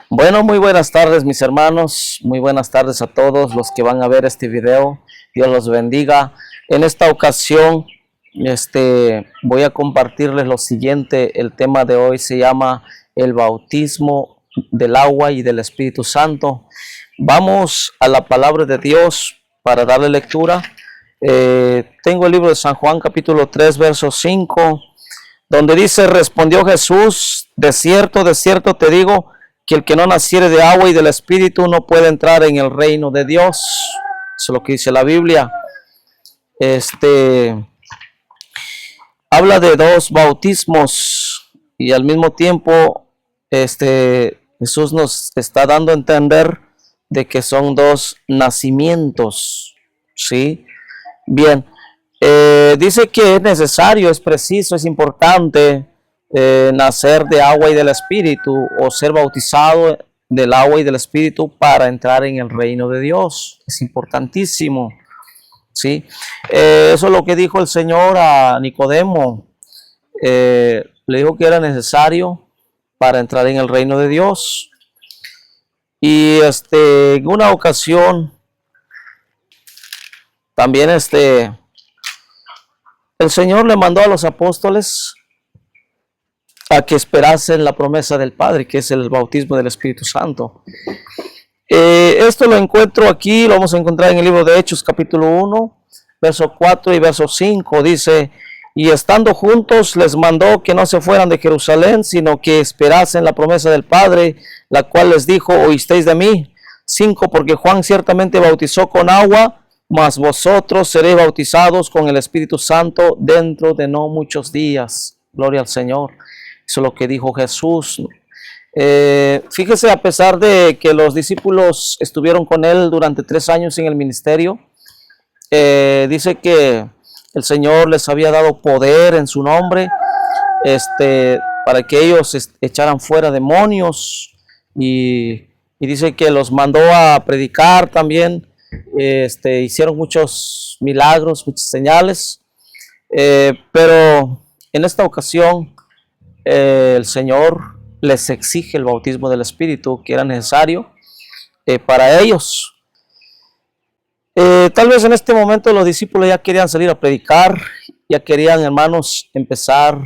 Bueno, muy buenas tardes mis hermanos, muy buenas tardes a todos los que van a ver este video. Dios los bendiga. En esta ocasión, voy a compartirles lo siguiente. El tema de hoy se llama el bautismo del agua y del Espíritu Santo. Vamos a la palabra de Dios para darle lectura. Tengo el libro de San Juan capítulo 3 verso 5, donde dice: respondió Jesús, de cierto te digo, que el que no naciere de agua y del Espíritu no puede entrar en el reino de Dios. Eso es lo que dice la Biblia. Habla de dos bautismos y al mismo tiempo Jesús nos está dando a entender de que son dos nacimientos, ¿sí? Bien, dice que es necesario, es preciso, es importante nacer de agua y del Espíritu, o ser bautizado del agua y del Espíritu para entrar en el reino de Dios. Es importantísimo, ¿sí? Eso es lo que dijo el Señor a Nicodemo. Le dijo que era necesario para entrar en el reino de Dios. Y en una ocasión también el Señor le mandó a los apóstoles a que esperasen la promesa del Padre, que es el bautismo del Espíritu Santo. Esto lo encuentro aquí, lo vamos a encontrar en el libro de Hechos capítulo 1, verso 4 y verso 5. Dice: y estando juntos les mandó que no se fueran de Jerusalén, sino que esperasen la promesa del Padre, la cual les dijo: oísteis de mí. 5. Porque Juan ciertamente bautizó con agua, mas vosotros seréis bautizados con el Espíritu Santo dentro de no muchos días. Gloria al Señor. Eso es lo que dijo Jesús. Fíjese, a pesar de que los discípulos estuvieron con él durante 3 años en el ministerio, dice que el Señor les había dado poder en su nombre, para que ellos echaran fuera demonios, y dice que los mandó a predicar también. Hicieron muchos milagros, muchas señales, pero en esta ocasión el Señor les exige el bautismo del Espíritu, que era necesario para ellos. Tal vez en este momento los discípulos ya querían salir a predicar, ya querían, hermanos, empezar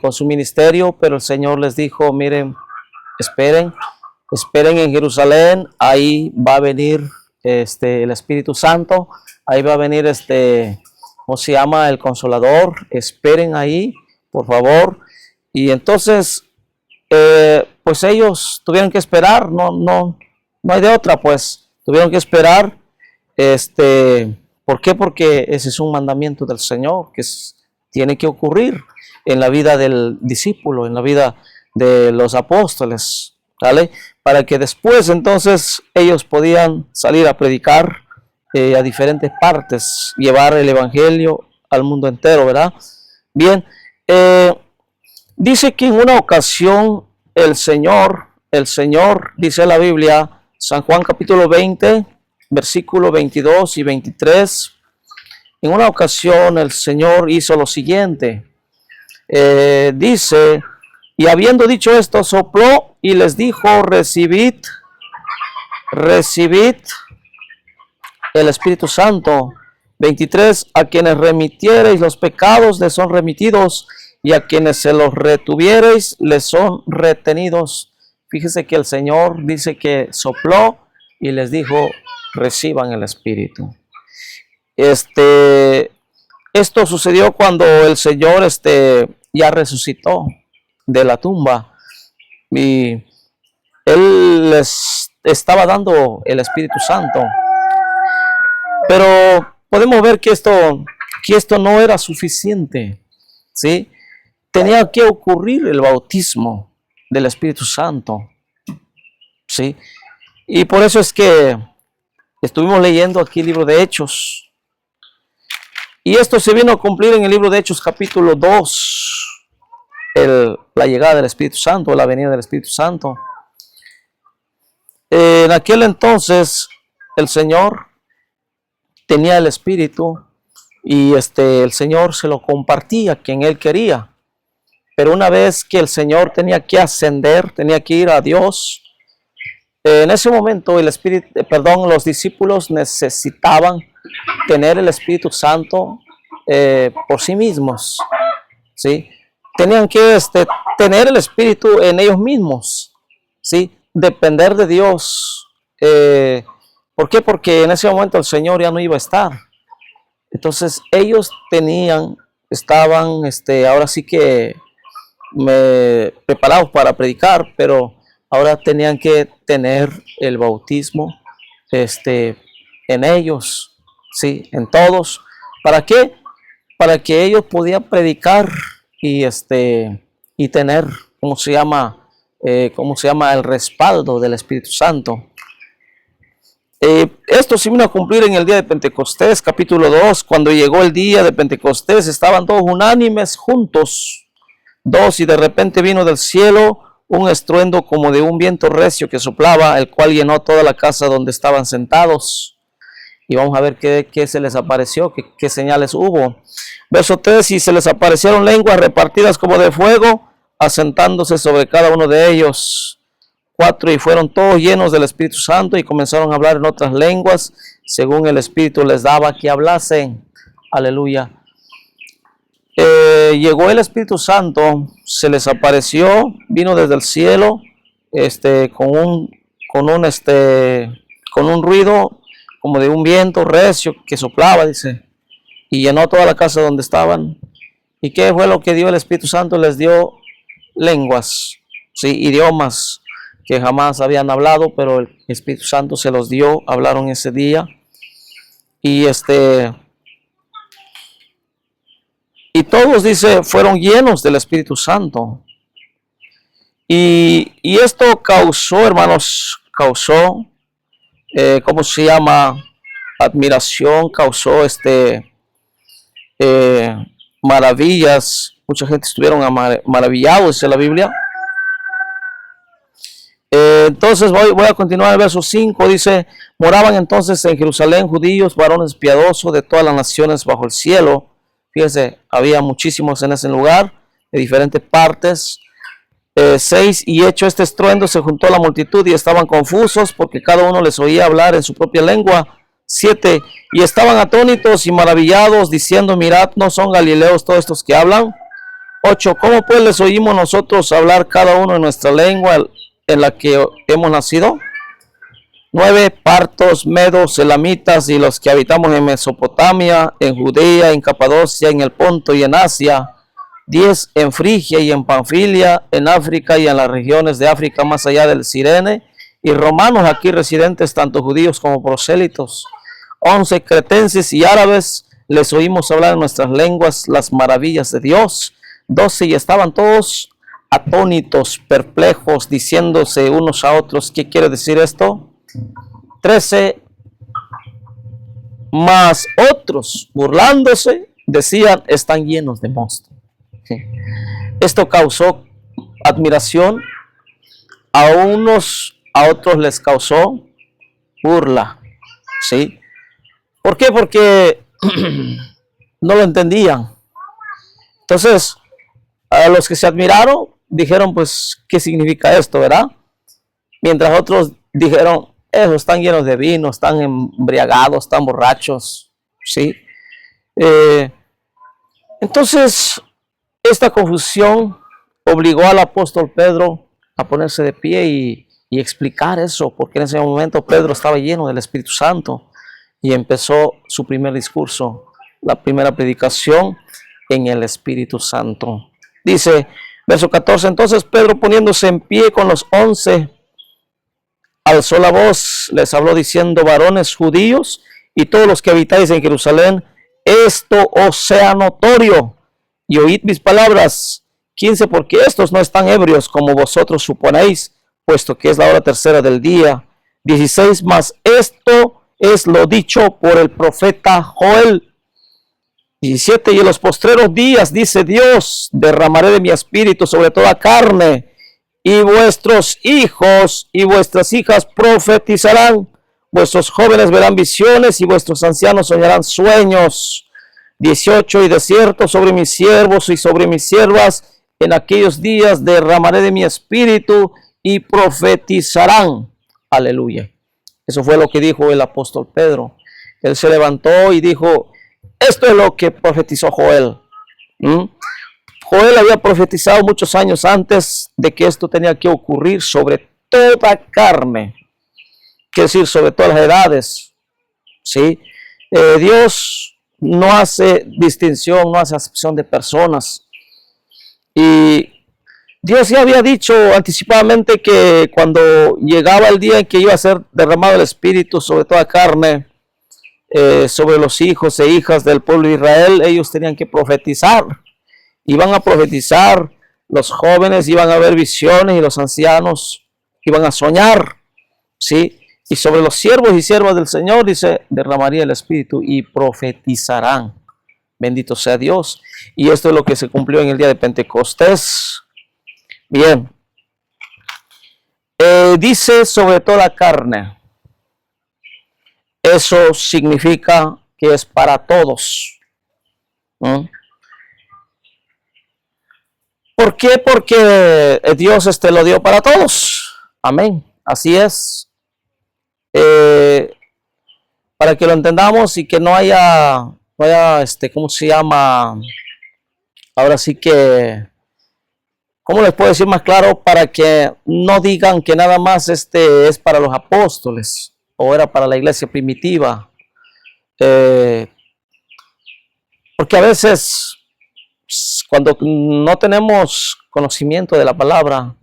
con su ministerio, pero el Señor les dijo: miren, esperen en Jerusalén, ahí va a venir el Espíritu Santo, ahí va a venir ¿cómo se llama? El Consolador. Esperen ahí, por favor. Y entonces pues ellos tuvieron que esperar, no hay de otra, pues tuvieron que esperar. ¿Por qué? Porque ese es un mandamiento del Señor que tiene que ocurrir en la vida del discípulo, en la vida de los apóstoles, ¿vale? Para que después entonces ellos podían salir a predicar a diferentes partes, llevar el evangelio al mundo entero, ¿verdad? Bien, dice que en una ocasión el Señor, dice la Biblia, San Juan capítulo 20, versículo 22 y 23, en una ocasión el Señor hizo lo siguiente. Dice: y habiendo dicho esto, sopló y les dijo: recibid el Espíritu Santo. 23. A quienes remitiereis los pecados les son remitidos, y a quienes se los retuviereis les son retenidos. Fíjese que el Señor dice que sopló y les dijo: reciban el Espíritu. Esto sucedió cuando el Señor ya resucitó de la tumba, y Él les estaba dando el Espíritu Santo. Pero podemos ver que esto no era suficiente, ¿sí? Tenía que ocurrir el bautismo del Espíritu Santo, ¿sí? Y por eso es que estuvimos leyendo aquí el libro de Hechos. Y esto se vino a cumplir en el libro de Hechos capítulo 2, la llegada del Espíritu Santo, la venida del Espíritu Santo. En aquel entonces el Señor tenía el Espíritu, y el Señor se lo compartía a quien Él quería. pero una vez que el Señor tenía que ascender, tenía que ir a Dios, en ese momento los discípulos necesitaban tener el Espíritu Santo por sí mismos, ¿sí? Tenían que tener el Espíritu en ellos mismos, ¿sí? Depender de Dios. ¿Por qué? Porque en ese momento el Señor ya no iba a estar. Entonces ellos estaban ahora sí que preparados para predicar, pero ahora tenían que tener el bautismo en ellos, ¿sí? En todos. ¿Para qué? Para que ellos podían predicar y tener, ¿cómo se llama? El respaldo del Espíritu Santo. Esto se vino a cumplir en el día de Pentecostés, capítulo 2. Cuando llegó el día de Pentecostés, estaban todos unánimes juntos, y de repente vino del cielo un estruendo como de un viento recio que soplaba, el cual llenó toda la casa donde estaban sentados. Y vamos a ver qué se les apareció, qué señales hubo. Verso 3, y se les aparecieron lenguas repartidas como de fuego, asentándose sobre cada uno de ellos. 4, y fueron todos llenos del Espíritu Santo y comenzaron a hablar en otras lenguas, según el Espíritu les daba que hablasen. Aleluya. Llegó el Espíritu Santo, se les apareció, vino desde el cielo, con un ruido como de un viento recio que soplaba, dice, y llenó toda la casa donde estaban. ¿Y qué fue lo que dio el Espíritu Santo? Les dio lenguas, ¿sí? Idiomas que jamás habían hablado, pero el Espíritu Santo se los dio, hablaron ese día. Y todos, dice, fueron llenos del Espíritu Santo. Y esto causó, hermanos, ¿cómo se llama? Admiración, causó maravillas. Mucha gente estuvieron maravillados en la Biblia. Entonces voy a continuar el verso 5, dice, moraban entonces en Jerusalén judíos, varones piadosos de todas las naciones bajo el cielo. Fíjense, había muchísimos en ese lugar, de diferentes partes. 6, y hecho este estruendo se juntó la multitud y estaban confusos porque cada uno les oía hablar en su propia lengua. 7, y estaban atónitos y maravillados diciendo, mirad, ¿no son galileos todos estos que hablan? 8, ¿cómo pues les oímos nosotros hablar cada uno en nuestra lengua en la que hemos nacido? 9, partos, medos, elamitas y los que habitamos en Mesopotamia, en Judea, en Capadocia, en el Ponto y en Asia. 10, en Frigia y en Panfilia, en África y en las regiones de África más allá del Cirene, y romanos aquí residentes, tanto judíos como prosélitos. 11, cretenses y árabes, les oímos hablar en nuestras lenguas las maravillas de Dios. 12, y estaban todos atónitos, perplejos, diciéndose unos a otros, ¿qué quiere decir esto? 13, mas otros, burlándose, decían, están llenos de mosto. Esto causó admiración, a otros les causó burla, ¿sí? ¿Por qué? Porque no lo entendían. Entonces, a los que se admiraron, dijeron, pues, ¿qué significa esto, verdad? Mientras otros dijeron, están llenos de vino, están embriagados, están borrachos, ¿sí? Entonces, esta confusión obligó al apóstol Pedro a ponerse de pie y explicar eso, porque en ese momento Pedro estaba lleno del Espíritu Santo y empezó su primer discurso, la primera predicación en el Espíritu Santo. Dice, verso 14, entonces Pedro poniéndose en pie con los 11, alzó la voz, les habló diciendo, varones judíos y todos los que habitáis en Jerusalén, esto os sea notorio y oíd mis palabras. 15, porque estos no están ebrios como vosotros suponéis, puesto que es la hora tercera del día. 16, mas esto es lo dicho por el profeta Joel. 17, y en los postreros días, dice Dios, derramaré de mi espíritu sobre toda carne, y vuestros hijos y vuestras hijas profetizarán, vuestros jóvenes verán visiones y vuestros ancianos soñarán sueños. 18, y de cierto sobre mis siervos y sobre mis siervas en aquellos días derramaré de mi espíritu y profetizarán. Aleluya. Eso fue lo que dijo el apóstol Pedro. Él se levantó y dijo, esto es lo que profetizó Joel. Joel había profetizado muchos años antes de que esto tenía que ocurrir sobre toda carne, quiere decir sobre todas las edades. ¿Sí? Dios no hace distinción, no hace acepción de personas. Y Dios ya había dicho anticipadamente que cuando llegaba el día en que iba a ser derramado el Espíritu sobre toda carne, sobre los hijos e hijas del pueblo de Israel, ellos tenían que profetizar. Iban a profetizar, los jóvenes iban a ver visiones y los ancianos iban a soñar. ¿Sí? Y sobre los siervos y siervas del Señor, dice, derramaría el Espíritu y profetizarán. Bendito sea Dios. Y esto es lo que se cumplió en el día de Pentecostés. Bien. Dice sobre toda carne. Eso significa que es para todos. ¿Por qué? Porque Dios lo dio para todos. Amén. Así es. Para que lo entendamos y que no haya, ¿cómo se llama? Ahora sí que, ¿cómo les puedo decir más claro? Para que no digan que nada más es para los apóstoles o era para la iglesia primitiva. Porque a veces, cuando no tenemos conocimiento de la palabra,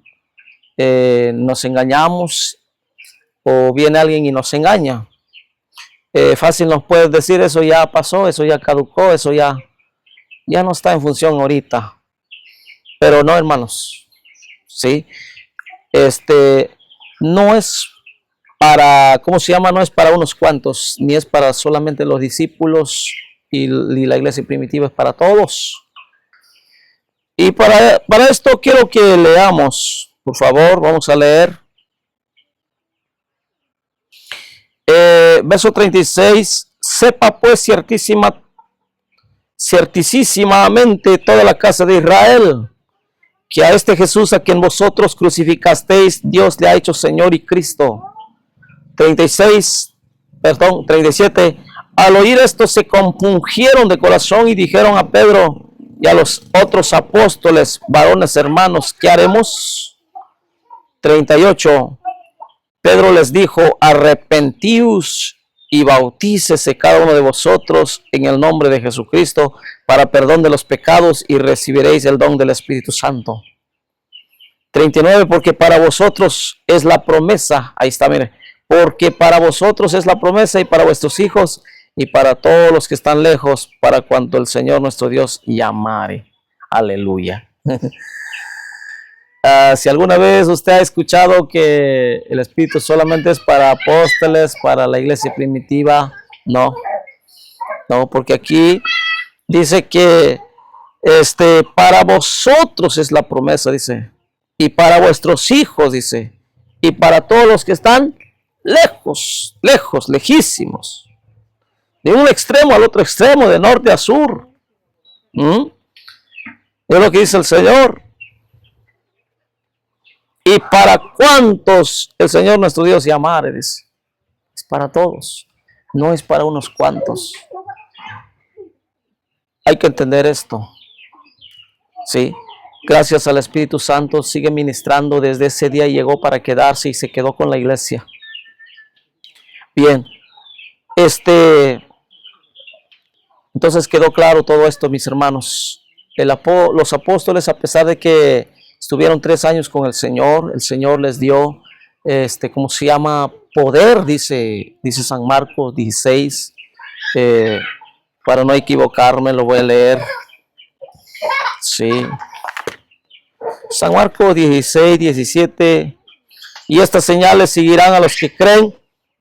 nos engañamos o viene alguien y nos engaña. Fácil nos puedes decir, eso ya pasó, eso ya caducó, eso ya no está en función ahorita. Pero no, hermanos, ¿sí? No es para, ¿cómo se llama? No es para unos cuantos, ni es para solamente los discípulos y la iglesia primitiva, es para todos. Y para esto quiero que leamos, por favor, vamos a leer. Verso 36, sepa pues ciertísimamente toda la casa de Israel, que a este Jesús a quien vosotros crucificasteis, Dios le ha hecho Señor y Cristo. 37, al oír esto se compungieron de corazón y dijeron a Pedro y a los otros apóstoles, varones hermanos, ¿qué haremos? 38, Pedro les dijo, arrepentíos y bautícese cada uno de vosotros en el nombre de Jesucristo para perdón de los pecados y recibiréis el don del Espíritu Santo. 39, porque para vosotros es la promesa, ahí está, mire, porque para vosotros es la promesa y para vuestros hijos y para todos los que están lejos, para cuanto el Señor nuestro Dios llamare. Aleluya. Si alguna vez usted ha escuchado que el Espíritu solamente es para apóstoles, para la iglesia primitiva, no, porque aquí dice que para vosotros es la promesa, dice, y para vuestros hijos, dice, y para todos los que están lejos, lejísimos, de un extremo al otro extremo, de norte a sur. Es lo que dice el Señor. Y para cuantos el Señor nuestro Dios llamare, dice. Es para todos, no es para unos cuantos. Hay que entender esto. Sí, gracias al Espíritu Santo, sigue ministrando desde ese día y llegó para quedarse y se quedó con la iglesia. Bien, entonces quedó claro todo esto, mis hermanos. Los apóstoles, a pesar de que estuvieron 3 años con el Señor les dio, ¿cómo se llama? Poder, dice San Marcos 16, para no equivocarme, lo voy a leer. Sí. San Marcos 16, 17, y estas señales seguirán a los que creen,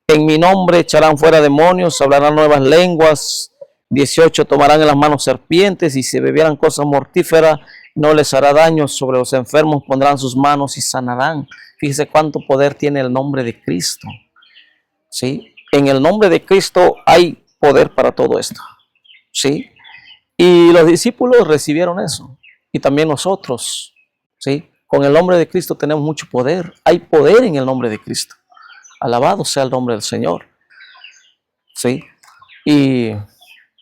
en mi nombre echarán fuera demonios, hablarán nuevas lenguas. 18, tomarán en las manos serpientes y si bebieran cosas mortíferas no les hará daño, sobre los enfermos pondrán sus manos y sanarán. Fíjese cuánto poder tiene el nombre de Cristo. ¿Sí? En el nombre de Cristo hay poder para todo esto. ¿Sí? Y los discípulos recibieron eso y también nosotros, ¿sí? Con el nombre de Cristo tenemos mucho poder. Hay poder en el nombre de Cristo. Alabado sea el nombre del Señor. ¿Sí?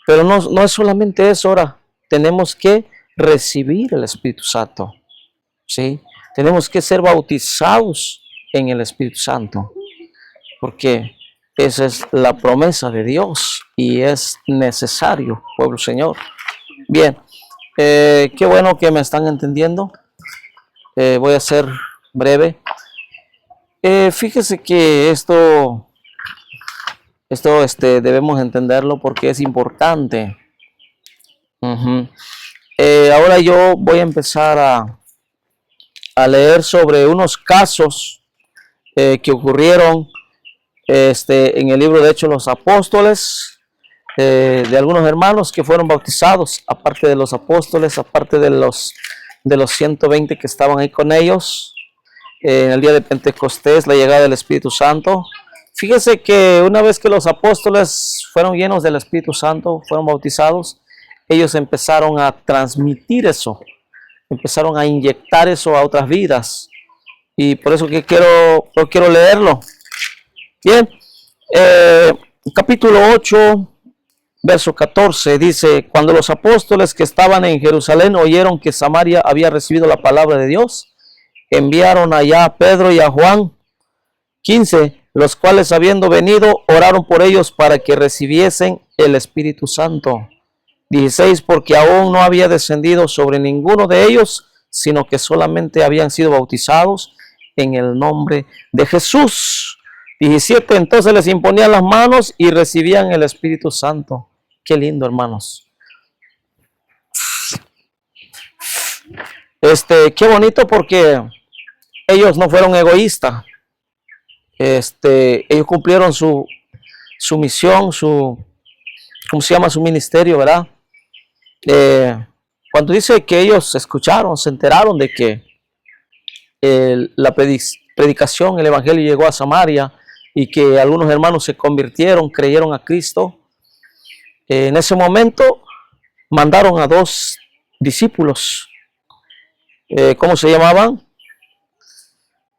Pero no es solamente eso. Ahora tenemos que recibir el Espíritu Santo. ¿Sí? Tenemos que ser bautizados en el Espíritu Santo. Porque esa es la promesa de Dios y es necesario, pueblo Señor. Bien, qué bueno que me están entendiendo. Voy a ser breve. Fíjese que esto debemos entenderlo porque es importante. Ahora yo voy a empezar a leer sobre unos casos que ocurrieron en el libro de Hechos de los Apóstoles, de algunos hermanos que fueron bautizados, aparte de los apóstoles, aparte de los 120 que estaban ahí con ellos, en el día de Pentecostés, la llegada del Espíritu Santo. Fíjese que una vez que los apóstoles fueron llenos del Espíritu Santo, fueron bautizados, ellos empezaron a transmitir eso, empezaron a inyectar eso a otras vidas. Y por eso que quiero leerlo. Bien, capítulo 8, verso 14, dice: cuando los apóstoles que estaban en Jerusalén oyeron que Samaria había recibido la palabra de Dios, enviaron allá a Pedro y a Juan. 15, los cuales habiendo venido, oraron por ellos para que recibiesen el Espíritu Santo. 16, porque aún no había descendido sobre ninguno de ellos, sino que solamente habían sido bautizados en el nombre de Jesús. 17, entonces les imponían las manos y recibían el Espíritu Santo. Qué lindo, hermanos. Qué bonito, porque ellos no fueron egoístas. Ellos cumplieron su misión, ¿cómo se llama? Su ministerio, ¿verdad? Cuando dice que ellos escucharon, se enteraron de que la predicación, el evangelio llegó a Samaria y que algunos hermanos se convirtieron, creyeron a Cristo, en ese momento mandaron a 2 discípulos. ¿Cómo se llamaban?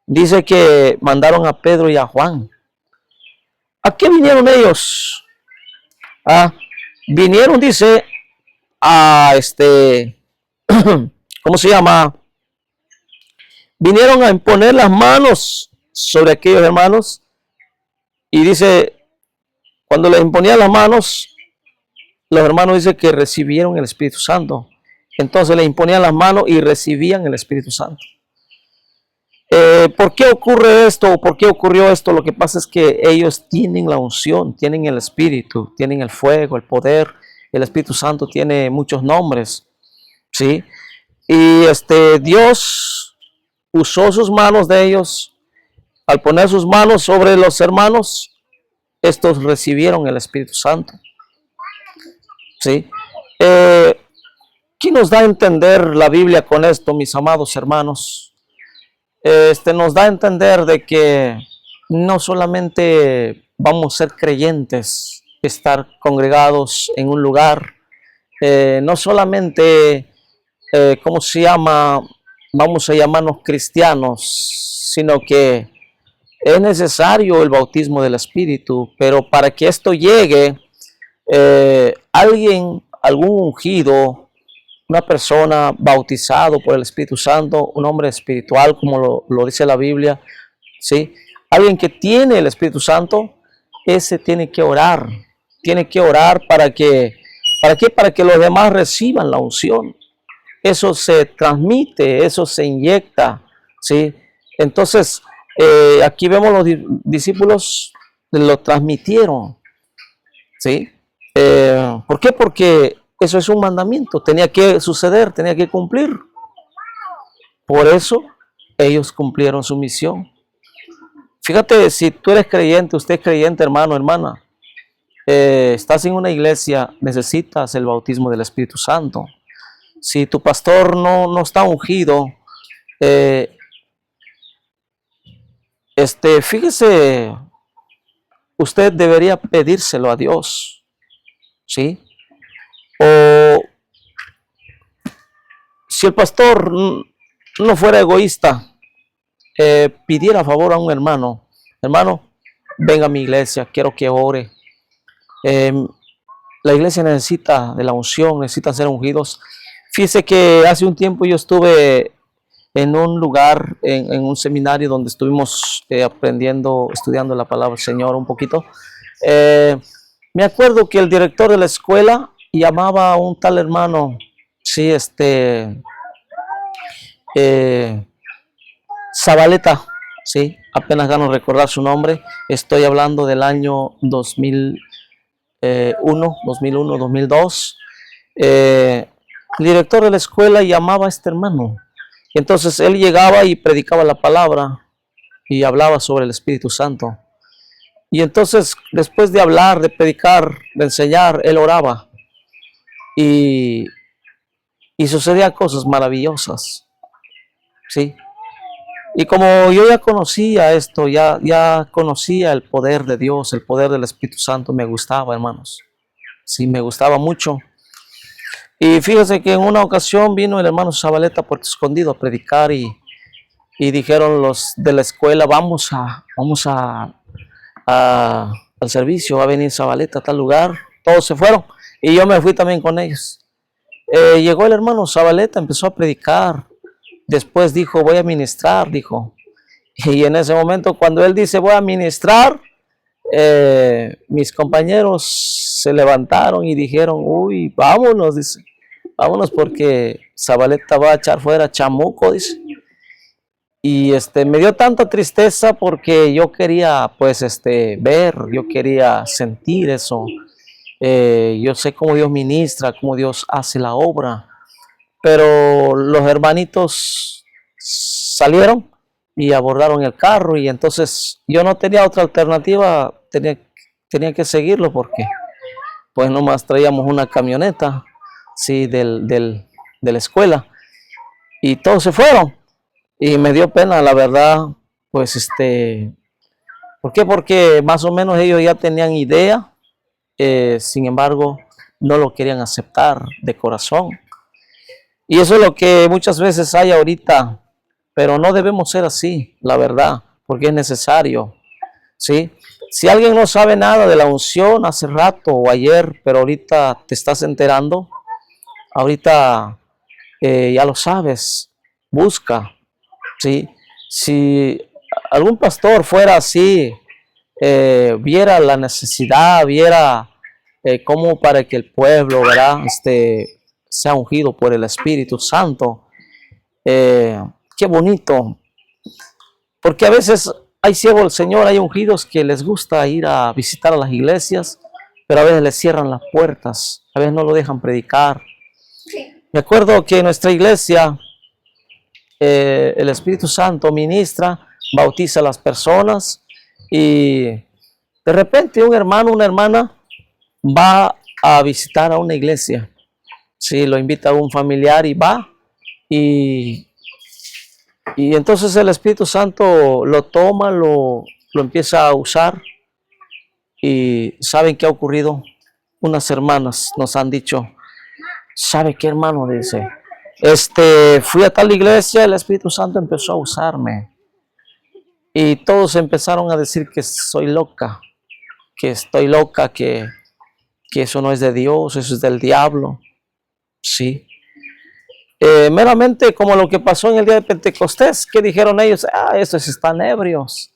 Dice que mandaron a Pedro y a Juan. ¿A qué vinieron ellos? Vinieron, dice, ¿cómo se llama? Vinieron a imponer las manos sobre aquellos hermanos. Y dice, cuando les imponían las manos, los hermanos dicen que recibieron el Espíritu Santo. Entonces les imponían las manos y recibían el Espíritu Santo. ¿Por qué ocurre esto? ¿Por qué ocurrió esto? Lo que pasa es que ellos tienen la unción, tienen el Espíritu, tienen el fuego, el poder. El Espíritu Santo tiene muchos nombres, ¿sí? Y Dios usó sus manos de ellos. Al poner sus manos sobre los hermanos, estos recibieron el Espíritu Santo, ¿sí? ¿Qué nos da a entender la Biblia con esto, mis amados hermanos? Nos da a entender de que no solamente vamos a ser creyentes, estar congregados en un lugar, no solamente, ¿cómo se llama? Vamos a llamarnos cristianos, sino que es necesario el bautismo del Espíritu, pero para que esto llegue, algún ungido, una persona bautizado por el Espíritu Santo, un hombre espiritual, como lo dice la Biblia, ¿sí? Alguien que tiene el Espíritu Santo, ese tiene que orar ¿para qué? Para que los demás reciban la unción. Eso se transmite, eso se inyecta, ¿sí? Entonces, aquí vemos los discípulos lo transmitieron, ¿sí? ¿Por qué? Porque eso es un mandamiento, tenía que suceder, tenía que cumplir. Por eso ellos cumplieron su misión. Fíjate, si tú eres creyente, usted es creyente, hermano, hermana, estás en una iglesia, necesitas el bautismo del Espíritu Santo. Si tu pastor no está ungido, fíjese, usted debería pedírselo a Dios, ¿sí? O si el pastor no fuera egoísta, pidiera favor a un hermano, hermano, venga a mi iglesia, quiero que ore. La iglesia necesita de la unción, necesita ser ungidos. Fíjese que hace un tiempo yo estuve en un lugar, en un seminario donde estuvimos aprendiendo, estudiando la palabra del Señor un poquito. Me acuerdo que el director de la escuela llamaba a un tal hermano, sí, Zabaleta, sí, apenas gano recordar su nombre. Estoy hablando del año 2001, 2002. El director de la escuela llamaba a este hermano. Entonces él llegaba y predicaba la palabra y hablaba sobre el Espíritu Santo. Y entonces, después de hablar, de predicar, de enseñar, él oraba. Y sucedían cosas maravillosas. ¿Sí? Y como yo ya conocía esto, ya conocía el poder de Dios, el poder del Espíritu Santo, me gustaba, hermanos. Sí, me gustaba mucho. Y fíjese que en una ocasión vino el hermano Zabaleta a Puerto Escondido a predicar y dijeron los de la escuela, vamos al servicio, va a venir Zabaleta a tal lugar. Todos se fueron y yo me fui también con ellos. Llegó el hermano Zabaleta, empezó a predicar. Después dijo, voy a ministrar, dijo. Y en ese momento, cuando él dice, voy a ministrar, mis compañeros se levantaron y dijeron, uy, vámonos, dice. Vámonos porque Zabaleta va a echar fuera chamuco, dice. Y me dio tanta tristeza porque yo quería, pues, ver, yo quería sentir eso. Yo sé cómo Dios ministra, cómo Dios hace la obra. Pero los hermanitos salieron y abordaron el carro y entonces yo no tenía otra alternativa, tenía que seguirlo porque pues nomás traíamos una camioneta, sí, de la escuela y todos se fueron y me dio pena, la verdad, pues ¿por qué? Porque más o menos ellos ya tenían idea, sin embargo no lo querían aceptar de corazón. Y eso es lo que muchas veces hay ahorita, pero no debemos ser así, la verdad, porque es necesario, ¿sí? Si alguien no sabe nada de la unción hace rato o ayer, pero ahorita te estás enterando, ahorita ya lo sabes, busca, ¿sí? Si algún pastor fuera así, viera la necesidad, viera cómo para que el pueblo, ¿verdad? Sea ungido por el Espíritu Santo. Qué bonito. Porque a veces hay siervos del Señor, hay ungidos que les gusta ir a visitar a las iglesias, pero a veces les cierran las puertas, a veces no lo dejan predicar. Me acuerdo que en nuestra iglesia el Espíritu Santo ministra, bautiza a las personas y de repente un hermano, una hermana va a visitar a una iglesia. Sí, lo invita a un familiar y va y entonces el Espíritu Santo lo toma, lo empieza a usar y ¿saben qué ha ocurrido? Unas hermanas nos han dicho, ¿sabe qué, hermano? Dice, fui a tal iglesia, el Espíritu Santo empezó a usarme y todos empezaron a decir que soy loca, que estoy loca, que eso no es de Dios, eso es del diablo. Sí. Meramente como lo que pasó en el día de Pentecostés, que dijeron ellos, estos están ebrios,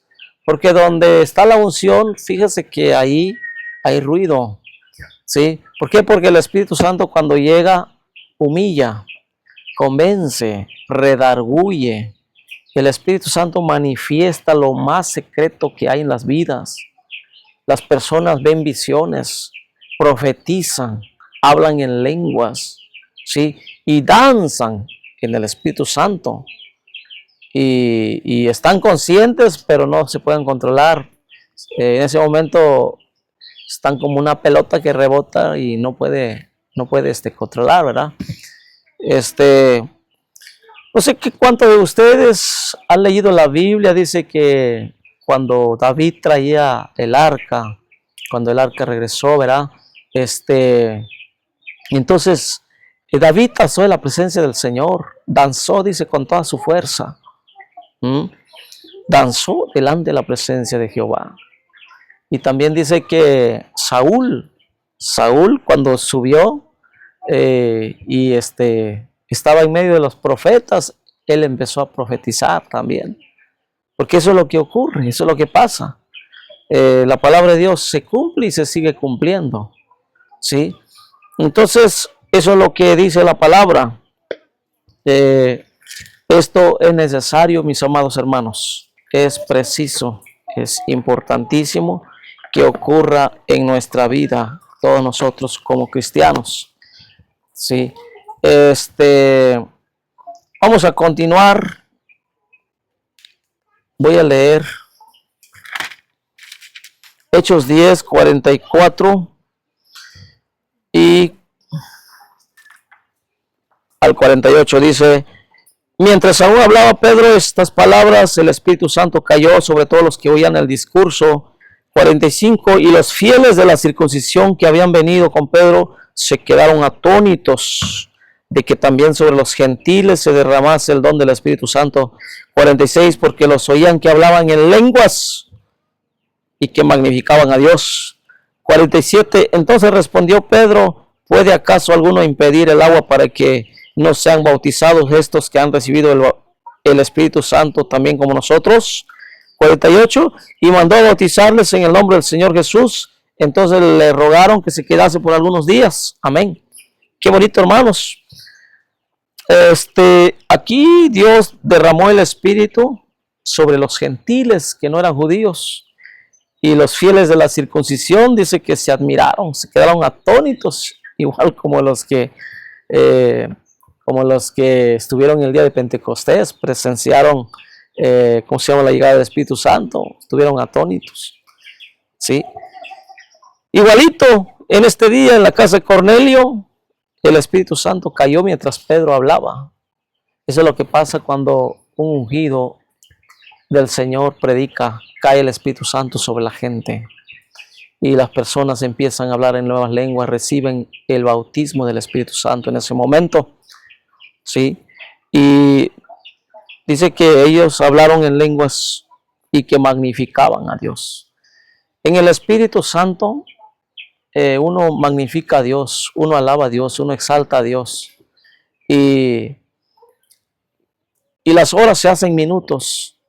porque donde está la unción, fíjese que ahí hay ruido, ¿sí? ¿Por qué? Porque el Espíritu Santo cuando llega, humilla, convence, redarguye. El Espíritu Santo manifiesta lo más secreto que hay en las vidas. Las personas ven visiones, profetizan, hablan en lenguas, ¿sí? Y danzan en el Espíritu Santo. Y están conscientes, pero no se pueden controlar. En ese momento están como una pelota que rebota y no puede controlar, ¿verdad? No sé cuántos de ustedes han leído la Biblia. Dice que cuando David traía el arca, cuando el arca regresó, ¿verdad? Entonces David danzó en la presencia del Señor, danzó, dice, con toda su fuerza. Danzó delante de la presencia de Jehová. Y también dice que Saúl cuando subió y estaba en medio de los profetas, él empezó a profetizar también. Porque eso es lo que ocurre, eso es lo que pasa. La palabra de Dios se cumple y se sigue cumpliendo. ¿Sí? Entonces, eso es lo que dice la palabra. Esto es necesario, mis amados hermanos. Es preciso, es importantísimo que ocurra en nuestra vida, todos nosotros como cristianos. ¿Sí? Vamos a continuar. Voy a leer Hechos 10, 44 y al 48 dice: mientras aún hablaba Pedro estas palabras, el Espíritu Santo cayó sobre todos los que oían el discurso. 45, y los fieles de la circuncisión que habían venido con Pedro se quedaron atónitos de que también sobre los gentiles se derramase el don del Espíritu Santo. 46, porque los oían que hablaban en lenguas y que magnificaban a Dios. 47, entonces respondió Pedro: ¿puede acaso alguno impedir el agua para que no sean bautizados estos que han recibido el Espíritu Santo también como nosotros? 48, y mandó a bautizarles en el nombre del Señor Jesús. Entonces le rogaron que se quedase por algunos días. Amén. Qué bonito, hermanos. Aquí Dios derramó el Espíritu sobre los gentiles que no eran judíos, y los fieles de la circuncisión dice que se admiraron, se quedaron atónitos, igual como los que estuvieron el día de Pentecostés, presenciaron la llegada del Espíritu Santo, estuvieron atónitos. ¿Sí? Igualito en este día en la casa de Cornelio, el Espíritu Santo cayó mientras Pedro hablaba. Eso es lo que pasa cuando un ungido del Señor predica, cae el Espíritu Santo sobre la gente y las personas empiezan a hablar en nuevas lenguas, reciben el bautismo del Espíritu Santo en ese momento. ¿Sí? Y dice que ellos hablaron en lenguas y que magnificaban a Dios. En el Espíritu Santo uno magnifica a Dios, uno alaba a Dios, uno exalta a Dios. Y las horas se hacen minutos.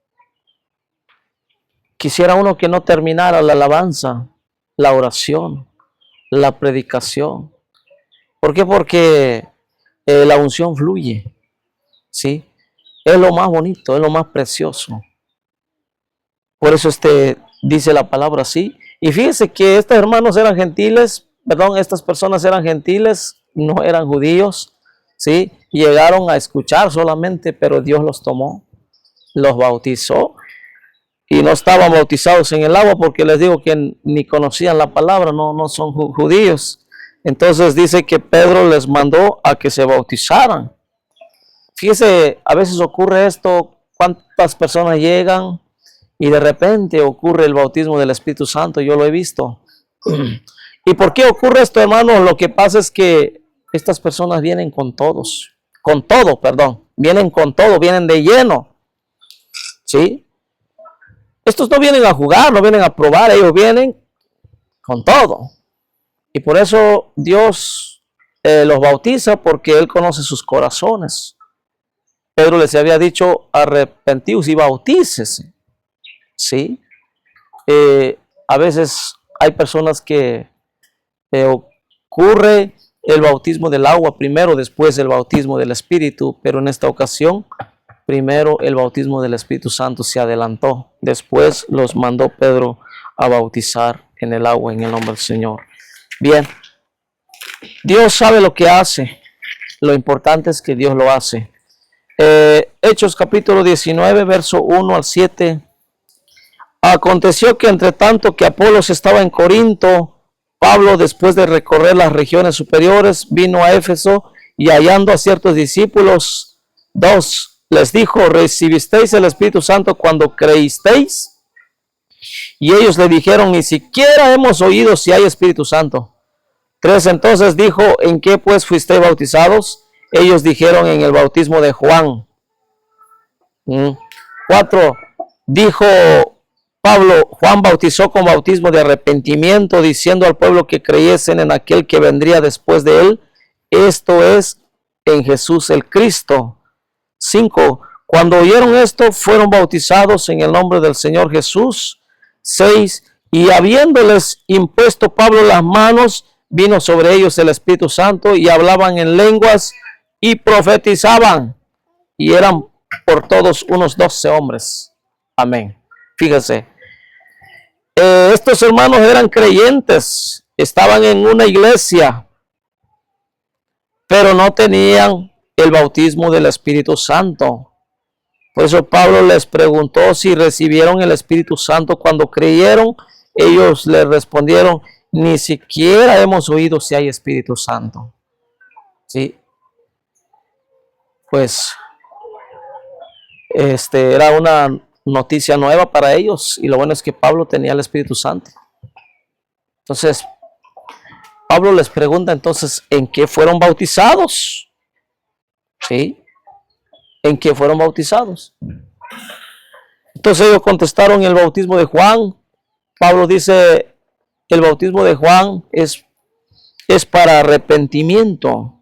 Quisiera uno que no terminara la alabanza, la oración, la predicación. ¿Por qué? Porque la unción fluye. ¿Sí? Es lo más bonito, es lo más precioso. Por eso dice la palabra así. Y fíjense que estos hermanos eran gentiles, estas personas eran gentiles, no eran judíos, ¿sí? Llegaron a escuchar solamente, pero Dios los tomó, los bautizó, y no estaban bautizados en el agua porque les digo que ni conocían la palabra, no son judíos. Entonces dice que Pedro les mandó a que se bautizaran. Fíjese, a veces ocurre esto, cuántas personas llegan y de repente ocurre el bautismo del Espíritu Santo. Yo lo he visto. ¿Y por qué ocurre esto, hermano? Lo que pasa es que estas personas vienen con todo, vienen con todo, vienen de lleno. ¿Sí? Estos no vienen a jugar, no vienen a probar, ellos vienen con todo. Y por eso Dios los bautiza, porque Él conoce sus corazones. Pedro les había dicho: arrepentíos y bautícese. ¿Sí? A veces hay personas que ocurre el bautismo del agua primero, después el bautismo del Espíritu, pero en esta ocasión primero el bautismo del Espíritu Santo se adelantó, después los mandó Pedro a bautizar en el agua en el nombre del Señor. Bien, Dios sabe lo que hace, lo importante es que Dios lo hace. Hechos capítulo 19, verso 1 al 7. Aconteció que entre tanto que Apolos estaba en Corinto, Pablo, después de recorrer las regiones superiores, vino a Éfeso, y hallando a ciertos discípulos, les dijo: ¿recibisteis el Espíritu Santo cuando creísteis? Y ellos le dijeron: ni siquiera hemos oído si hay Espíritu Santo. 3. Entonces dijo, ¿en qué pues fuisteis bautizados? Ellos dijeron, en el bautismo de Juan. 4. Dijo Pablo, Juan bautizó con bautismo de arrepentimiento, diciendo al pueblo que creyesen en aquel que vendría después de él, esto es, en Jesús el Cristo. 5. Cuando oyeron esto, fueron bautizados en el nombre del Señor Jesús. 6. Y habiéndoles impuesto Pablo las manos, vino sobre ellos el Espíritu Santo y hablaban en lenguas y profetizaban. Y eran por todos unos 12 hombres. Amén. Fíjense, estos hermanos eran creyentes, estaban en una iglesia, pero no tenían el bautismo del Espíritu Santo. Por eso Pablo les preguntó si recibieron el Espíritu Santo cuando creyeron. Ellos le respondieron, ni siquiera hemos oído si hay Espíritu Santo. Sí, pues era una noticia nueva para ellos, y lo bueno es que Pablo tenía el Espíritu Santo. Entonces Pablo les pregunta entonces, ¿en qué fueron bautizados? ¿Sí? ¿En qué fueron bautizados? Entonces ellos contestaron, el bautismo de Juan. Pablo dice, el bautismo de Juan es para arrepentimiento.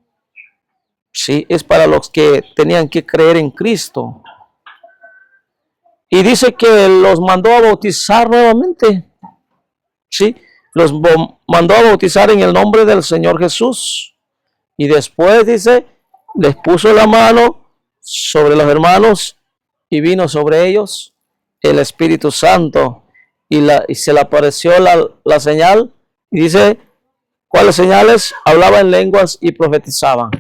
Sí, es para los que tenían que creer en Cristo. Y dice que los mandó a bautizar nuevamente. Sí, los mandó a bautizar en el nombre del Señor Jesús. Y después dice, les puso la mano sobre los hermanos y vino sobre ellos el Espíritu Santo. Y se le apareció la señal. Y dice, ¿cuáles señales? Hablaba en lenguas y profetizaban.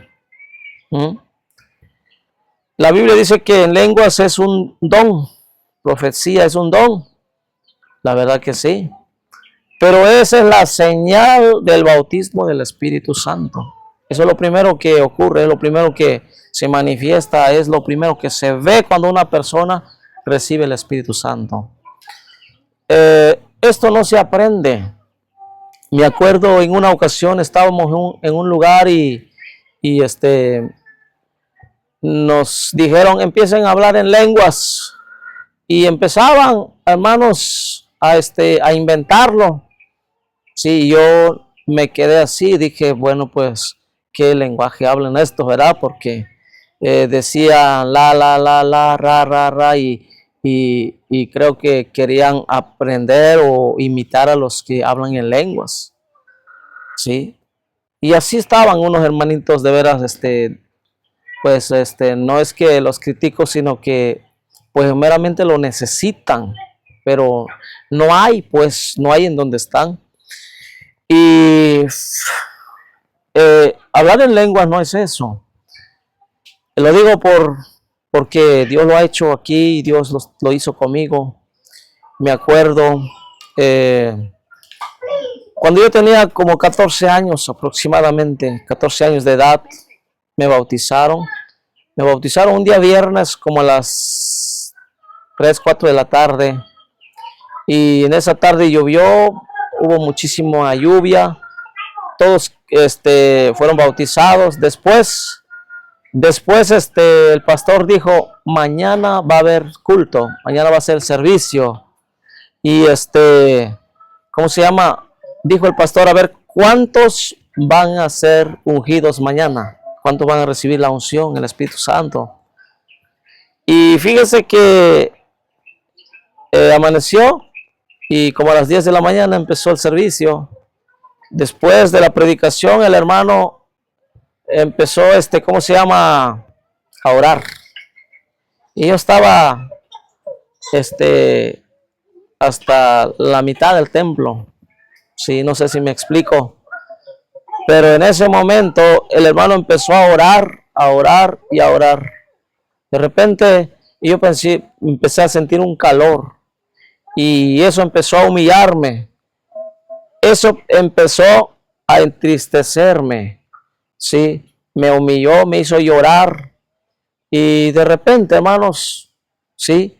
La Biblia dice que en lenguas es un don. Profecía es un don. La verdad que sí. Pero esa es la señal del bautismo del Espíritu Santo. Eso es lo primero que ocurre, es lo primero que se manifiesta, es lo primero que se ve cuando una persona recibe el Espíritu Santo. Esto no se aprende. Me acuerdo en una ocasión estábamos en un lugar y nos dijeron, empiecen a hablar en lenguas. Y empezaban, hermanos, a inventarlo. Sí, yo me quedé así, dije, bueno, pues, ¿qué lenguaje hablan estos, verdad? Porque decía la, ra, y creo que querían aprender o imitar a los que hablan en lenguas. Sí, y así estaban unos hermanitos, de veras, pues, no es que los critico, sino que pues meramente lo necesitan, pero no hay, pues no hay en donde están. Y hablar en lenguas no es eso. Lo digo porque Dios lo ha hecho aquí, Dios lo hizo conmigo. Me acuerdo, cuando yo tenía como 14 años aproximadamente, 14 años de edad, me bautizaron. Me bautizaron un día viernes como a las 3, 4 de la tarde, y en esa tarde llovió, hubo muchísima lluvia, todos fueron bautizados. Después el pastor dijo, mañana va a haber culto, mañana va a ser servicio, y ¿cómo se llama? Dijo el pastor, a ver, ¿cuántos van a ser ungidos mañana? ¿Cuántos van a recibir la unción, el Espíritu Santo? Y fíjense que amaneció y como a las 10 de la mañana empezó el servicio. Después de la predicación, el hermano empezó, ¿cómo se llama? A orar. Y yo estaba, hasta la mitad del templo. Sí, no sé si me explico. Pero en ese momento el hermano empezó a orar y a orar. De repente yo empecé a sentir un calor y eso empezó a humillarme. Eso empezó a entristecerme. Sí, me humilló, me hizo llorar. Y de repente, hermanos, sí,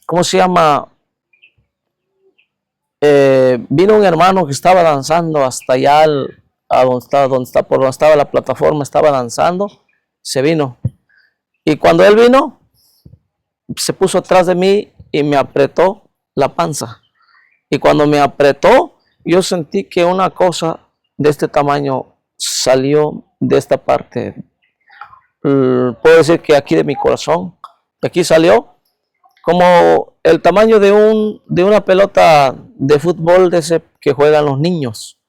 ¿cómo se llama? vino un hermano que estaba danzando hasta allá por donde estaba la plataforma, estaba danzando, se vino. Y cuando él vino, se puso atrás de mí y me apretó la panza. Y cuando me apretó, yo sentí que una cosa de este tamaño salió de esta parte. Puedo decir que aquí de mi corazón, de aquí salió como el tamaño de una pelota de fútbol de ese que juegan los niños.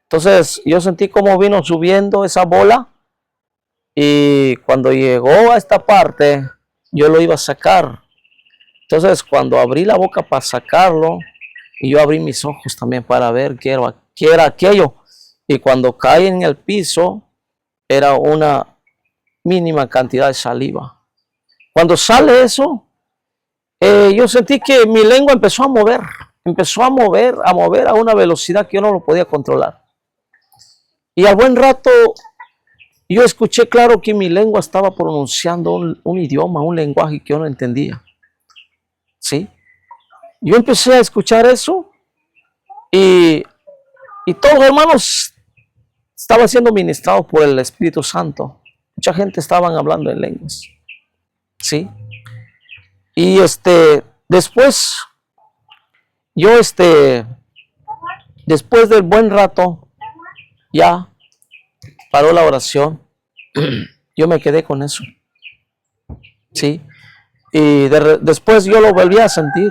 Entonces yo sentí como vino subiendo esa bola y cuando llegó a esta parte yo lo iba a sacar. Entonces cuando abrí la boca para sacarlo, y yo abrí mis ojos también para ver qué era aquello. Y cuando cae en el piso, era una mínima cantidad de saliva. Cuando sale eso, yo sentí que mi lengua empezó a mover a una velocidad que yo no lo podía controlar. Y al buen rato, yo escuché claro que mi lengua estaba pronunciando un idioma, un lenguaje que yo no entendía. ¿Sí? Yo empecé a escuchar eso y todos los hermanos estaban siendo ministrados por el Espíritu Santo. Mucha gente estaban hablando en lenguas. ¿Sí? Y después, yo después del buen rato, ya paró la oración. Yo me quedé con eso. ¿Sí? Y después yo lo volví a sentir.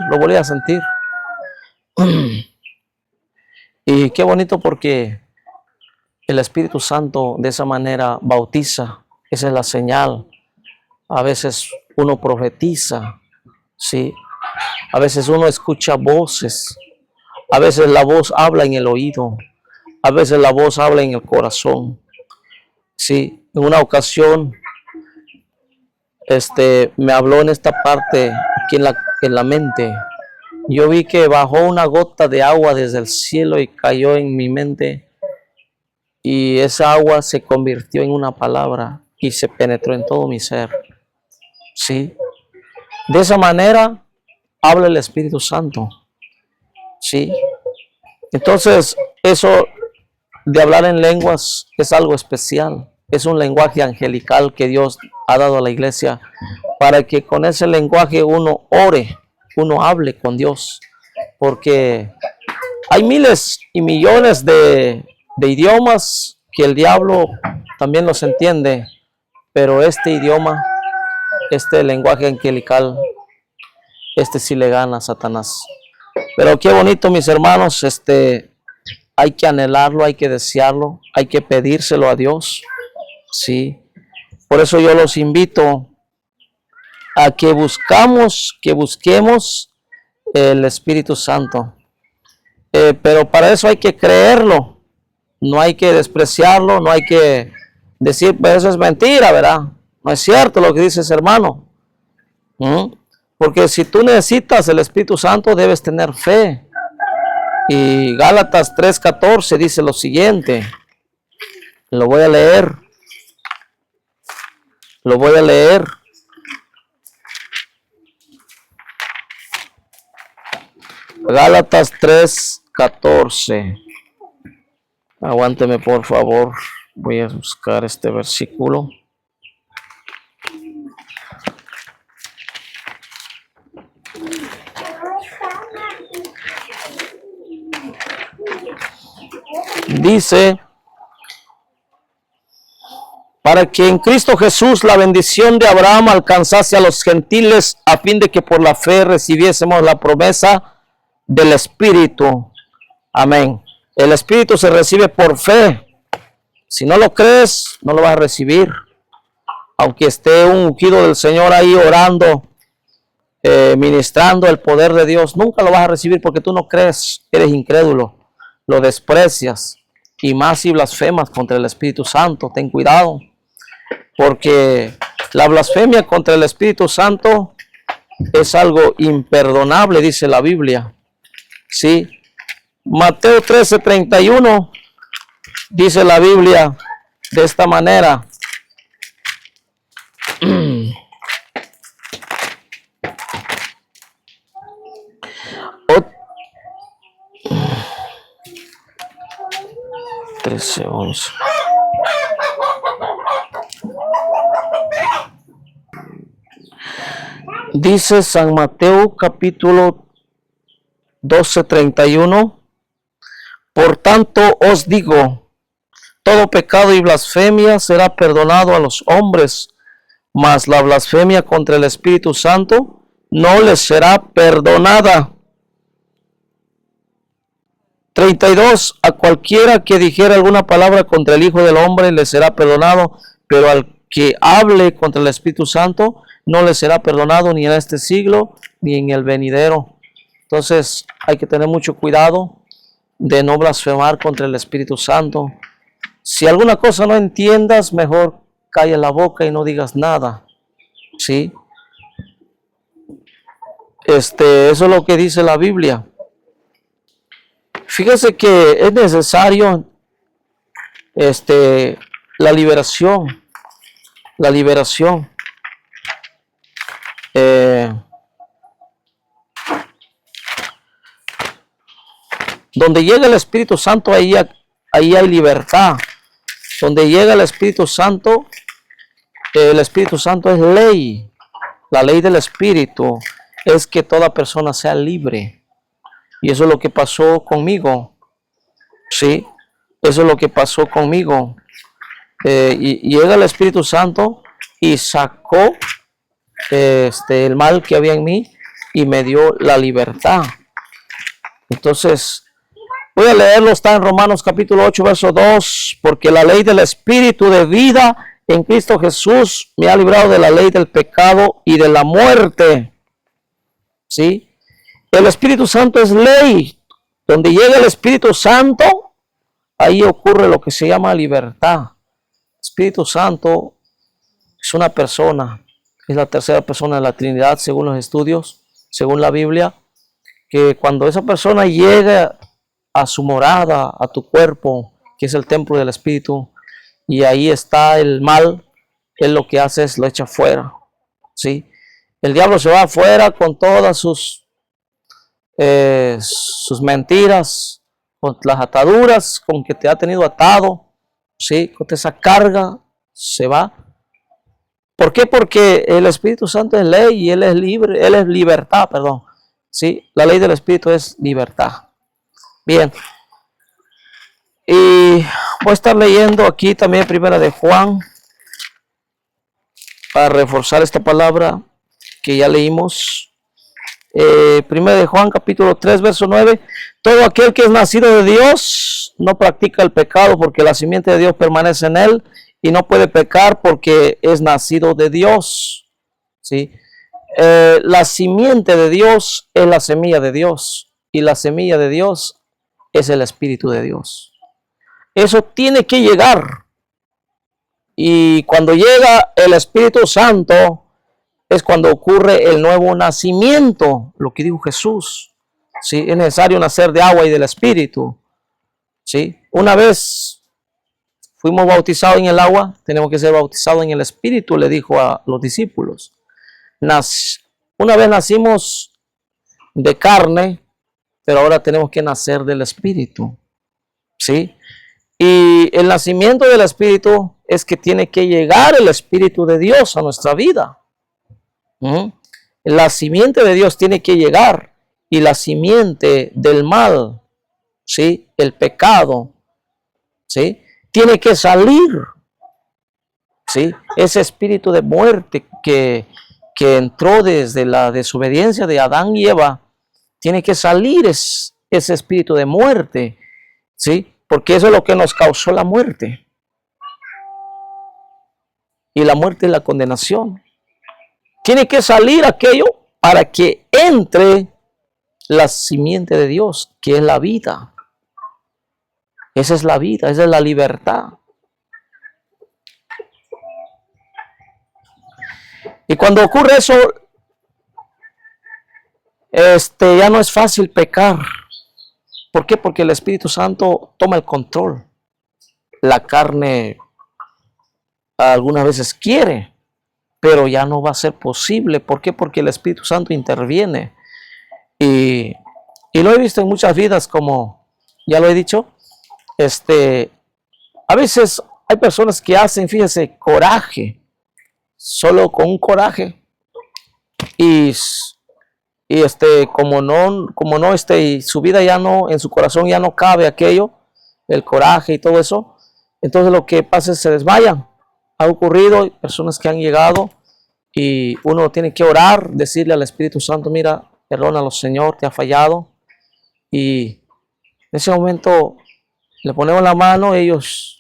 Y qué bonito porque el Espíritu Santo de esa manera bautiza. Esa es la señal. A veces uno profetiza, ¿sí? A veces uno escucha voces. A veces la voz habla en el oído. A veces la voz habla en el corazón. Sí, en una ocasión me habló en esta parte, aquí en la mente. Yo vi que bajó una gota de agua desde el cielo y cayó en mi mente. Y esa agua se convirtió en una palabra y se penetró en todo mi ser. ¿Sí? De esa manera habla el Espíritu Santo. ¿Sí? Entonces, eso de hablar en lenguas es algo especial. Es un lenguaje angelical que Dios ha dado a la iglesia para que con ese lenguaje uno ore, uno hable con Dios. Porque hay miles y millones de idiomas que el diablo también los entiende, pero este idioma, este lenguaje angelical, sí le gana a Satanás. Pero qué bonito, mis hermanos, hay que anhelarlo, hay que desearlo, hay que pedírselo a Dios, sí. Por eso yo los invito a que busquemos el Espíritu Santo. Pero para eso hay que creerlo, no hay que despreciarlo, no hay que decir, pues eso es mentira, ¿verdad? No es cierto lo que dices, hermano. Porque si tú necesitas el Espíritu Santo, debes tener fe. Y Gálatas 3:14 dice lo siguiente. Lo voy a leer. Gálatas 3:14. Aguánteme, por favor. Voy a buscar este versículo. Dice, para que en Cristo Jesús la bendición de Abraham alcanzase a los gentiles, a fin de que por la fe recibiésemos la promesa del Espíritu. Amén. El Espíritu se recibe por fe. Si no lo crees, no lo vas a recibir. Aunque esté un ungido del Señor ahí orando, ministrando el poder de Dios, nunca lo vas a recibir porque tú no crees, eres incrédulo, lo desprecias. Y más si blasfemas contra el Espíritu Santo, ten cuidado. Porque la blasfemia contra el Espíritu Santo es algo imperdonable, dice la Biblia. Sí. Mateo 13:31 dice la Biblia de esta manera. 13, 11. Dice San Mateo capítulo 12, 31. Por tanto os digo, todo pecado y blasfemia será perdonado a los hombres, mas la blasfemia contra el Espíritu Santo no les será perdonada. 32. A cualquiera que dijera alguna palabra contra el Hijo del Hombre le será perdonado, pero al que hable contra el Espíritu Santo no le será perdonado ni en este siglo ni en el venidero. Entonces hay que tener mucho cuidado de no blasfemar contra el Espíritu Santo. Si alguna cosa no entiendas, mejor calla la boca y no digas nada. ¿Sí? Eso es lo que dice la Biblia. Fíjese que es necesario la liberación. La liberación. Donde llega el Espíritu Santo, ahí hay libertad. Donde llega el Espíritu Santo es ley. La ley del Espíritu es que toda persona sea libre. Y eso es lo que pasó conmigo. Sí, eso es lo que pasó conmigo. Y llega el Espíritu Santo y sacó el mal que había en mí y me dio la libertad. Entonces, voy a leerlo, está en Romanos capítulo 8, verso 2. Porque la ley del Espíritu de vida en Cristo Jesús me ha librado de la ley del pecado y de la muerte. ¿Sí? El Espíritu Santo es ley. Donde llega el Espíritu Santo, ahí ocurre lo que se llama libertad. Espíritu Santo es una persona, es la tercera persona de la Trinidad según los estudios, según la Biblia, que cuando esa persona llega a su morada, a tu cuerpo, que es el templo del Espíritu, y ahí está el mal, él lo que hace es lo echa fuera. ¿Sí? El diablo se va afuera con todas sus mentiras, con las ataduras con que te ha tenido atado, ¿sí? Con esa carga se va. ¿Por qué? Porque el Espíritu Santo es ley y él es libre, él es libertad, perdón. ¿Sí? La ley del Espíritu es libertad. Bien. Y voy a estar leyendo aquí también Primera de Juan para reforzar esta palabra que ya leímos. Primera de Juan capítulo 3 verso 9. Todo aquel que es nacido de Dios no practica el pecado, porque la simiente de Dios permanece en él y no puede pecar porque es nacido de Dios. ¿Sí? La simiente de Dios es la semilla de Dios, y la semilla de Dios es el Espíritu de Dios. Eso tiene que llegar, y cuando llega el Espíritu Santo es cuando ocurre el nuevo nacimiento, lo que dijo Jesús. ¿Sí? Es necesario nacer de agua y del Espíritu. ¿Sí? Una vez fuimos bautizados en el agua, tenemos que ser bautizados en el Espíritu, le dijo a los discípulos. Una vez nacimos de carne, pero ahora tenemos que nacer del Espíritu. ¿Sí? Y el nacimiento del Espíritu es que tiene que llegar el Espíritu de Dios a nuestra vida. La simiente de Dios tiene que llegar, y la simiente del mal, ¿sí? El pecado, ¿sí? Tiene que salir. ¿Sí? Ese espíritu de muerte que entró desde la desobediencia de Adán y Eva, tiene que salir ese espíritu de muerte, ¿sí? Porque eso es lo que nos causó la muerte. Y la muerte es la condenación. Tiene que salir aquello para que entre la simiente de Dios, que es la vida. Esa es la vida, esa es la libertad. Y cuando ocurre eso, ya no es fácil pecar. ¿Por qué? Porque el Espíritu Santo toma el control. La carne algunas veces quiere, pero ya no va a ser posible. ¿Por qué? Porque el Espíritu Santo interviene. Y lo he visto en muchas vidas, como ya lo he dicho. A veces hay personas que hacen, fíjese, coraje, solo con un coraje. Y como no, su vida ya no, en su corazón ya no cabe aquello, el coraje y todo eso. Entonces lo que pasa es que se desmayan. Ha ocurrido, hay personas que han llegado y uno tiene que orar, decirle al Espíritu Santo, mira, perdónalo Señor, te ha fallado. Y en ese momento le ponemos la mano, ellos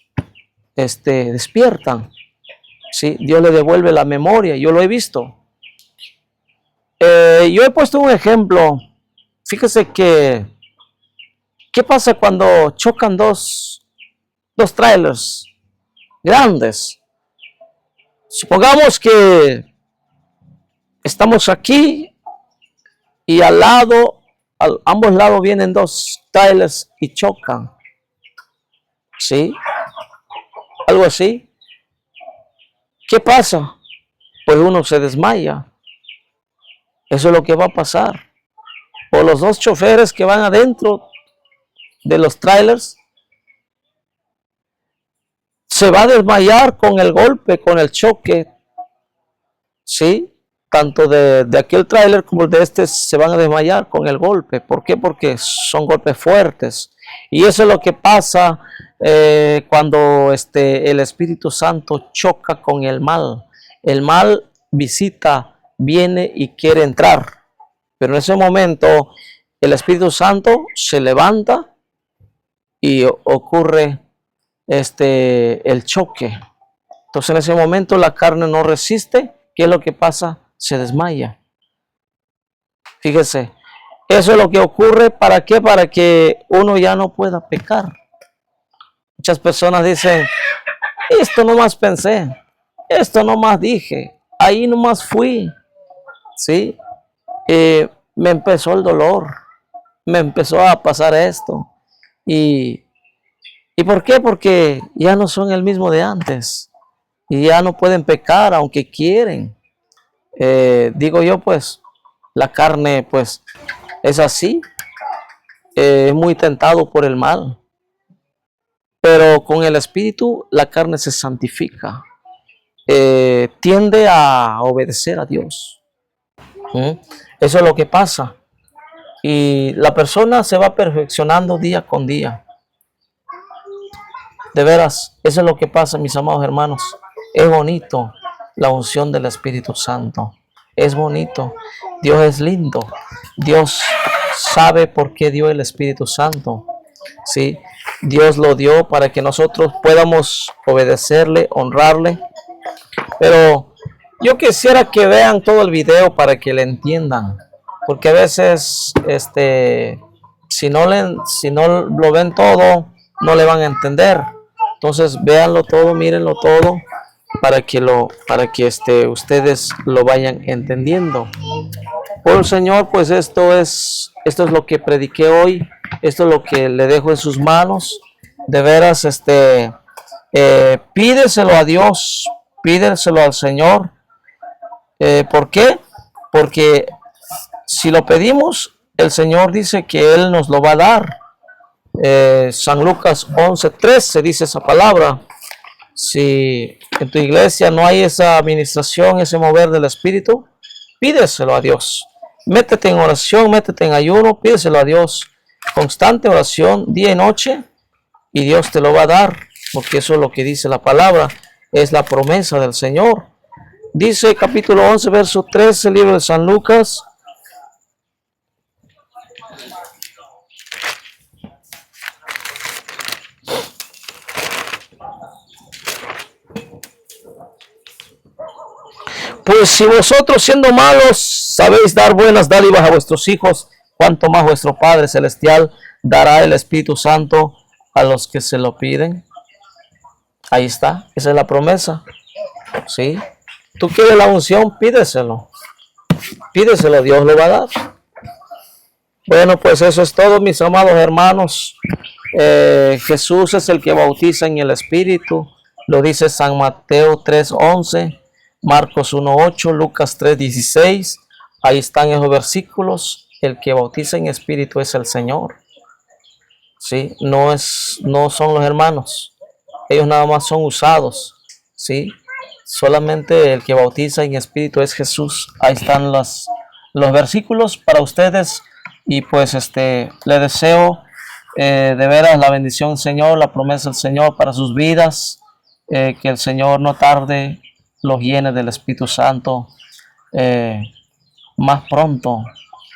despiertan. ¿Sí? Dios le devuelve la memoria, yo lo he visto. Yo he puesto un ejemplo. Fíjese que, ¿qué pasa cuando chocan dos trailers grandes? Supongamos que estamos aquí y al lado, ambos lados vienen dos trailers y chocan. ¿Sí? Algo así. ¿Qué pasa? Pues uno se desmaya. Eso es lo que va a pasar. O los dos choferes que van adentro de los trailers se va a desmayar con el golpe, con el choque. ¿Sí? Tanto de aquel trailer como el de este se van a desmayar con el golpe. ¿Por qué? Porque son golpes fuertes. Y eso es lo que pasa cuando el Espíritu Santo choca con el mal. El mal visita, viene y quiere entrar. Pero en ese momento el Espíritu Santo se levanta y ocurre el choque. Entonces en ese momento la carne no resiste. ¿Qué es lo que pasa? Se desmaya. Fíjese, eso es lo que ocurre. ¿Para qué? Para que uno ya no pueda pecar. Muchas personas dicen, esto nomás pensé, esto nomás dije, ahí nomás fui. ¿Sí? Me empezó el dolor, me empezó a pasar esto. ¿Y por qué? Porque ya no son el mismo de antes. Y ya no pueden pecar aunque quieren. Digo yo, pues, la carne, pues, es así. Es muy tentado por el mal. Pero con el Espíritu, la carne se santifica. Tiende a obedecer a Dios. Eso es lo que pasa. Y la persona se va perfeccionando día con día. De veras, eso es lo que pasa, mis amados hermanos. Es bonito la unción del Espíritu Santo. Es bonito. Dios es lindo. Dios sabe por qué dio el Espíritu Santo. ¿Sí? Dios lo dio para que nosotros podamos obedecerle, honrarle. Pero yo quisiera que vean todo el video para que le entiendan. Porque a veces, si no lo ven todo, no le van a entender. Entonces, véanlo todo, mírenlo todo, para que ustedes lo vayan entendiendo. Por el Señor, pues esto es lo que prediqué hoy. Esto es lo que le dejo en sus manos. De veras, pídeselo a Dios, pídeselo al Señor. ¿Por qué? Porque si lo pedimos, el Señor dice que Él nos lo va a dar. San Lucas 11:13 dice esa palabra. Si en tu iglesia no hay esa administración, ese mover del Espíritu, pídeselo a Dios. Métete en oración, métete en ayuno, pídeselo a Dios. Constante oración, día y noche, y Dios te lo va a dar, porque eso es lo que dice la palabra, es la promesa del Señor. Dice capítulo 11, verso 13, libro de San Lucas. Pues si vosotros siendo malos sabéis dar buenas dádivas a vuestros hijos, cuánto más vuestro Padre Celestial dará el Espíritu Santo a los que se lo piden. Ahí está, esa es la promesa. ¿Sí? Tú quieres la unción, pídeselo. Pídeselo, Dios lo va a dar. Bueno, pues eso es todo, mis amados hermanos. Jesús es el que bautiza en el Espíritu. Lo dice San Mateo 3:11. Marcos 1:8, Lucas 3:16, ahí están esos versículos. El que bautiza en espíritu es el Señor. ¿Sí? No son los hermanos. ellos nada más son usados, ¿sí? Solamente el que bautiza en espíritu es Jesús. Ahí están los versículos para ustedes y pues le deseo de veras la bendición del Señor, la promesa del Señor para sus vidas, que el Señor no tarde los llene del Espíritu Santo más pronto.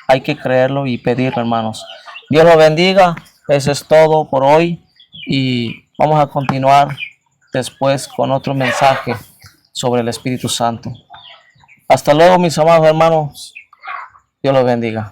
Hay que creerlo y pedirlo, hermanos. Dios los bendiga. Eso es todo por hoy y vamos a continuar después con otro mensaje sobre el Espíritu Santo. Hasta luego, mis amados hermanos. Dios los bendiga.